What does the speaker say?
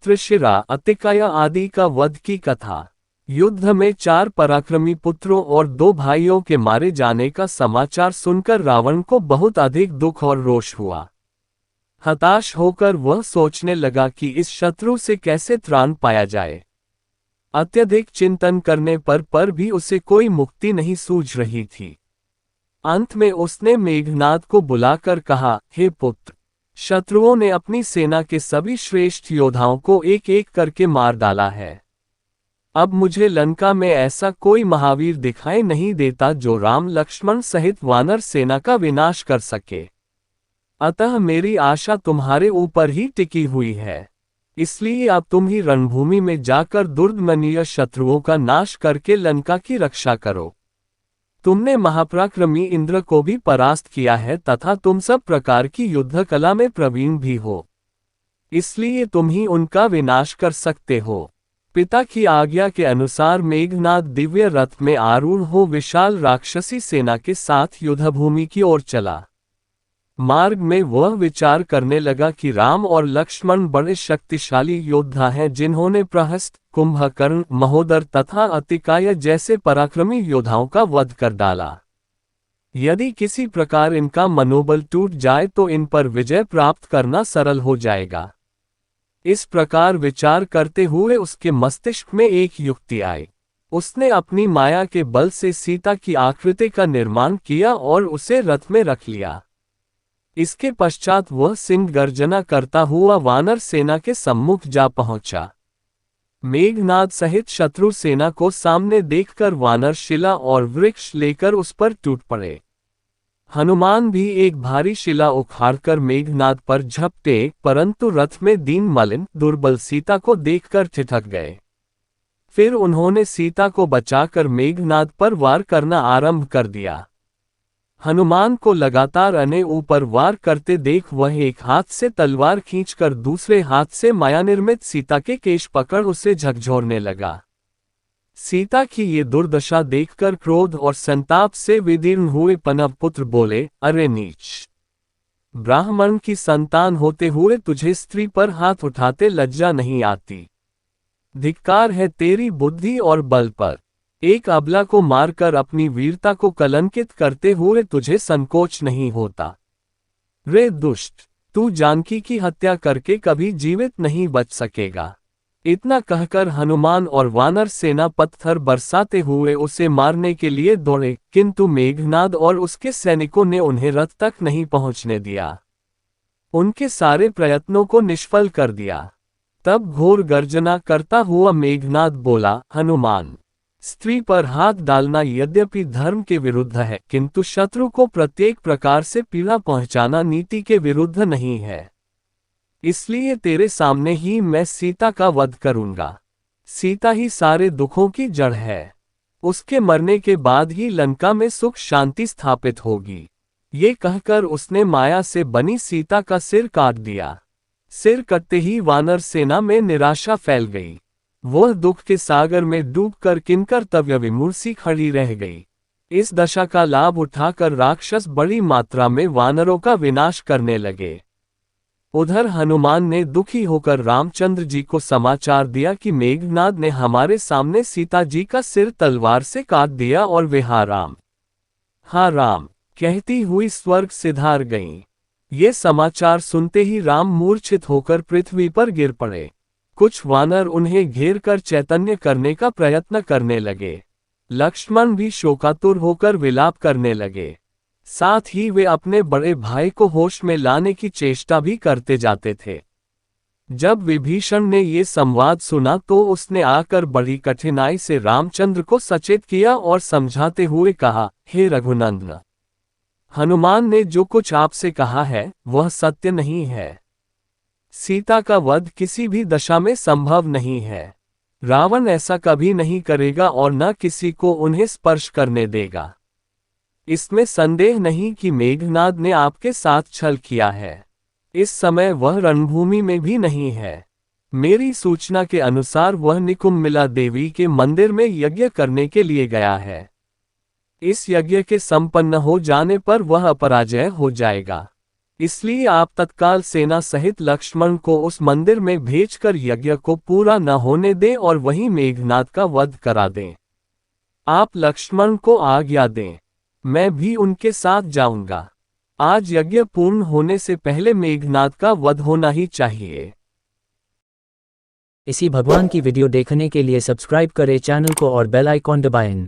त्रिशिरा अतिकाया आदि का वध की कथा। युद्ध में 4 पराक्रमी पुत्रों और 2 भाइयों के मारे जाने का समाचार सुनकर रावण को बहुत अधिक दुख और रोष हुआ। हताश होकर वह सोचने लगा कि इस शत्रु से कैसे त्राण पाया जाए। अत्यधिक चिंतन करने पर भी उसे कोई मुक्ति नहीं सूझ रही थी। अंत में उसने मेघनाद को बुलाकर कहा, हे पुत्र, शत्रुओं ने अपनी सेना के सभी श्रेष्ठ योद्धाओं को एक एक करके मार डाला है। अब मुझे लंका में ऐसा कोई महावीर दिखाई नहीं देता जो राम लक्ष्मण सहित वानर सेना का विनाश कर सके। अतः मेरी आशा तुम्हारे ऊपर ही टिकी हुई है। इसलिए अब तुम ही रणभूमि में जाकर दुर्दमनीय शत्रुओं का नाश करके लंका की रक्षा करो। तुमने महापराक्रमी इंद्र को भी परास्त किया है तथा तुम सब प्रकार की युद्ध कला में प्रवीण भी हो, इसलिए तुम ही उनका विनाश कर सकते हो। पिता की आज्ञा के अनुसार मेघनाद दिव्य रथ में आरूढ़ हो विशाल राक्षसी सेना के साथ युद्धभूमि की ओर चला। मार्ग में वह विचार करने लगा कि राम और लक्ष्मण बड़े शक्तिशाली योद्धा हैं जिन्होंने प्रहस्त, कुंभकर्ण, महोदर तथा अतिकाय जैसे पराक्रमी योद्धाओं का वध कर डाला। यदि किसी प्रकार इनका मनोबल टूट जाए तो इन पर विजय प्राप्त करना सरल हो जाएगा। इस प्रकार विचार करते हुए उसके मस्तिष्क में एक युक्ति आई। उसने अपनी माया के बल से सीता की आकृति का निर्माण किया और उसे रथ में रख लिया। इसके पश्चात वह सिंह गर्जना करता हुआ वानर सेना के सम्मुख जा पहुंचा। मेघनाद सहित शत्रु सेना को सामने देखकर वानर शिला और वृक्ष लेकर उस पर टूट पड़े। हनुमान भी एक भारी शिला उखाड़कर मेघनाद पर झपटे, परंतु रथ में दीन मलिन दुर्बल सीता को देखकर ठिठक गए। फिर उन्होंने सीता को बचाकर मेघनाद पर वार करना आरंभ कर दिया। हनुमान को लगातार अने ऊपर वार करते देख वह एक हाथ से तलवार खींचकर दूसरे हाथ से मायानिर्मित सीता के केश पकड़ उसे झकझोरने लगा। सीता की ये दुर्दशा देखकर क्रोध और संताप से विदीर्ण हुए पनव पुत्र बोले, अरे नीच! ब्राह्मण की संतान होते हुए तुझे स्त्री पर हाथ उठाते लज्जा नहीं आती। धिक्कार है तेरी बुद्धि और बल पर। एक अबला को मारकर अपनी वीरता को कलंकित करते हुए तुझे संकोच नहीं होता। रे दुष्ट! तू जानकी की हत्या करके कभी जीवित नहीं बच सकेगा। इतना कहकर हनुमान और वानर सेना पत्थर बरसाते हुए उसे मारने के लिए दौड़े, किंतु मेघनाद और उसके सैनिकों ने उन्हें रथ तक नहीं पहुंचने दिया। उनके सारे प्रयत्नों को निष्फल कर दिया। तब घोर गर्जना करता हुआ मेघनाद बोला, हनुमान, स्त्री पर हाथ डालना यद्यपि धर्म के विरुद्ध है, किंतु शत्रु को प्रत्येक प्रकार से पीड़ा पहुंचाना नीति के विरुद्ध नहीं है। इसलिए तेरे सामने ही मैं सीता का वध करूंगा। सीता ही सारे दुखों की जड़ है। उसके मरने के बाद ही लंका में सुख शांति स्थापित होगी। ये कहकर उसने माया से बनी सीता का सिर काट दिया। सिर कटते ही वानर सेना में निराशा फैल गई। वह दुख के सागर में डूबकर किंकर्तव्य विमूर्सी खड़ी रह गई। इस दशा का लाभ उठाकर राक्षस बड़ी मात्रा में वानरों का विनाश करने लगे। उधर हनुमान ने दुखी होकर रामचंद्र जी को समाचार दिया कि मेघनाद ने हमारे सामने सीता जी का सिर तलवार से काट दिया और वे हा राम कहती हुई स्वर्ग सिधार गईं। ये समाचार सुनते ही राम मूर्छित होकर पृथ्वी पर गिर पड़े। कुछ वानर उन्हें घेर कर चैतन्य करने का प्रयत्न करने लगे। लक्ष्मण भी शोकातुर होकर विलाप करने लगे। साथ ही वे अपने बड़े भाई को होश में लाने की चेष्टा भी करते जाते थे। जब विभीषण ने ये संवाद सुना तो उसने आकर बड़ी कठिनाई से रामचंद्र को सचेत किया और समझाते हुए कहा, हे रघुनंदन, हनुमान ने जो कुछ आपसे कहा है वह सत्य नहीं है। सीता का वध किसी भी दशा में संभव नहीं है। रावण ऐसा कभी नहीं करेगा और न किसी को उन्हें स्पर्श करने देगा। इसमें संदेह नहीं कि मेघनाद ने आपके साथ छल किया है। इस समय वह रणभूमि में भी नहीं है। मेरी सूचना के अनुसार वह निकुंमिला देवी के मंदिर में यज्ञ करने के लिए गया है। इस यज्ञ के संपन्न हो जाने पर वह अपराजय हो जाएगा। इसलिए आप तत्काल सेना सहित लक्ष्मण को उस मंदिर में भेजकर यज्ञ को पूरा न होने दें और वहीं मेघनाद का वध करा दें। आप लक्ष्मण को आज्ञा दें, मैं भी उनके साथ जाऊंगा। आज यज्ञ पूर्ण होने से पहले मेघनाद का वध होना ही चाहिए। इसी भगवान की वीडियो देखने के लिए सब्सक्राइब करें चैनल को और बेल आइकॉन दबाएं।